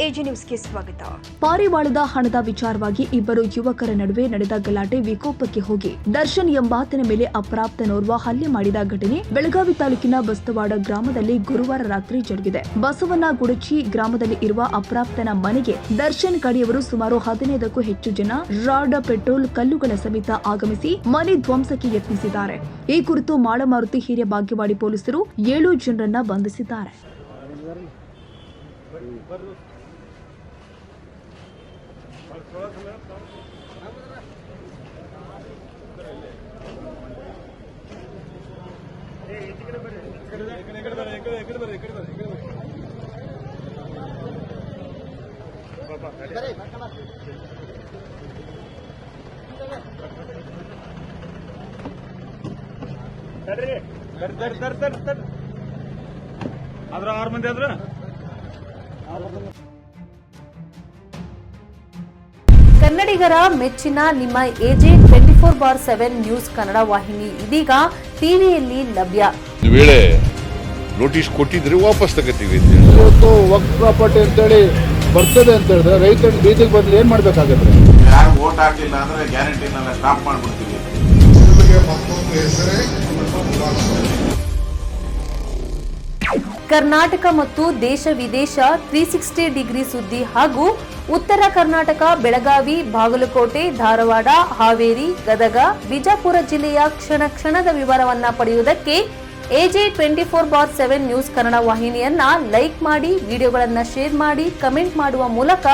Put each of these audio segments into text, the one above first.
AG ನ್ಯೂಸ್ಗೆ ಸ್ವಾಗತ. ಪಾರಿವಾಳದ ಹಣದ ವಿಚಾರವಾಗಿ ಇಬ್ಬರು ಯುವಕರ ನಡುವೆ ನಡೆದ ಗಲಾಟೆ ವಿಕೋಪಕ್ಕೆ ಹೋಗಿ ದರ್ಶನ್ ಎಂಬಾತನ ಮೇಲೆ ಅಪ್ರಾಪ್ತನೋರ್ವ ಹಲ್ಲೆ ಮಾಡಿದ ಘಟನೆ ಬೆಳಗಾವಿ ತಾಲೂಕಿನ ಬಸ್ತವಾಡ ಗ್ರಾಮದಲ್ಲಿ ಗುರುವಾರ ರಾತ್ರಿ ಜರುಗಿದೆ. ಬಸವನಗುಡಚಿ ಗ್ರಾಮದಲ್ಲಿ ಇರುವ ಅಪ್ರಾಪ್ತನ ಮನೆಗೆ ದರ್ಶನ್ ಕಡೆಯವರು ಸುಮಾರು 15ಕ್ಕೂ ಹೆಚ್ಚು ಜನ ರಾಡ್, ಪೆಟ್ರೋಲ್, ಕಲ್ಲುಗಳ ಸಮೇತ ಆಗಮಿಸಿ ಮನೆ ಧ್ವಂಸಕ್ಕೆ ಯತ್ನಿಸಿದ್ದಾರೆ. ಈ ಕುರಿತು ಮಾಳಮಾರುತಿ ಹಿರೇಬಾಗೇವಾಡಿ ಪೊಲೀಸರು 7 ಜನರನ್ನ ಬಂಧಿಸಿದ್ದಾರೆ. ಆದ್ರ 6 ಮಂದಿ ಆದ್ರ ಕನ್ನಡಿಗರ ಮೆಚ್ಚಿನ ನಿಮ್ಮ ಎಜೆ 24/7 ನ್ಯೂಸ್ ಕನ್ನಡ ವಾಹಿನಿ ಇದೀಗ ಟಿವಿಯಲ್ಲಿ ಲಭ್ಯ. ವೇಳೆ ನೋಟಿಸ್ ಕೊಟ್ಟಿದ್ರೆ ವಾಪಸ್ ತಗೋತೀವಿ. ಇವತ್ತು ವಕ್ಫ್ ಪ್ರಾಪರ್ಟಿ ಅಂತೇಳಿ ಬರ್ತದೆ ಅಂತ ಹೇಳಿದ್ರೆ ರೈತರ ಬೀದಿಗೆ ಬಂದು ಏನ್ ಮಾಡ್ಬೇಕಾಗತ್ತೆ? ಯಾರು ವೋಟ್ ಹಾಕಲಿಲ್ಲ ಅಂದ್ರೆ ಗ್ಯಾರಂಟಿನೆಲ್ಲ ಸ್ಟಾಪ್ ಮಾಡ್ಬಿಡ್ತೀವಿ. ಕರ್ನಾಟಕ ಮತ್ತು ದೇಶ ವಿದೇಶ 360 ಡಿಗ್ರಿ ಸುದ್ದಿ ಹಾಗೂ ಉತ್ತರ ಕರ್ನಾಟಕ, ಬೆಳಗಾವಿ, ಬಾಗಲಕೋಟೆ, ಧಾರವಾಡ, ಹಾವೇರಿ, ಗದಗ, ಬಿಜಾಪುರ ಜಿಲ್ಲೆಯ ಕ್ಷಣ ಕ್ಷಣದ ವಿವರವನ್ನ ಪಡೆಯುವುದಕ್ಕೆ ಎಜೆ 24/7 ನ್ಯೂಸ್ ಕನ್ನಡ ವಾಹಿನಿಯನ್ನ ಲೈಕ್ ಮಾಡಿ, ವಿಡಿಯೋಗಳನ್ನ ಶೇರ್ ಮಾಡಿ, ಕಮೆಂಟ್ ಮಾಡುವ ಮೂಲಕ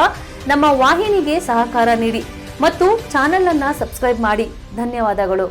ನಮ್ಮ ವಾಹಿನಿಗೆ ಸಹಕಾರ ನೀಡಿ ಮತ್ತು ಚಾನೆಲ್ ಅನ್ನ ಸಬ್ಸ್ಕ್ರೈಬ್ ಮಾಡಿ. ಧನ್ಯವಾದಗಳು.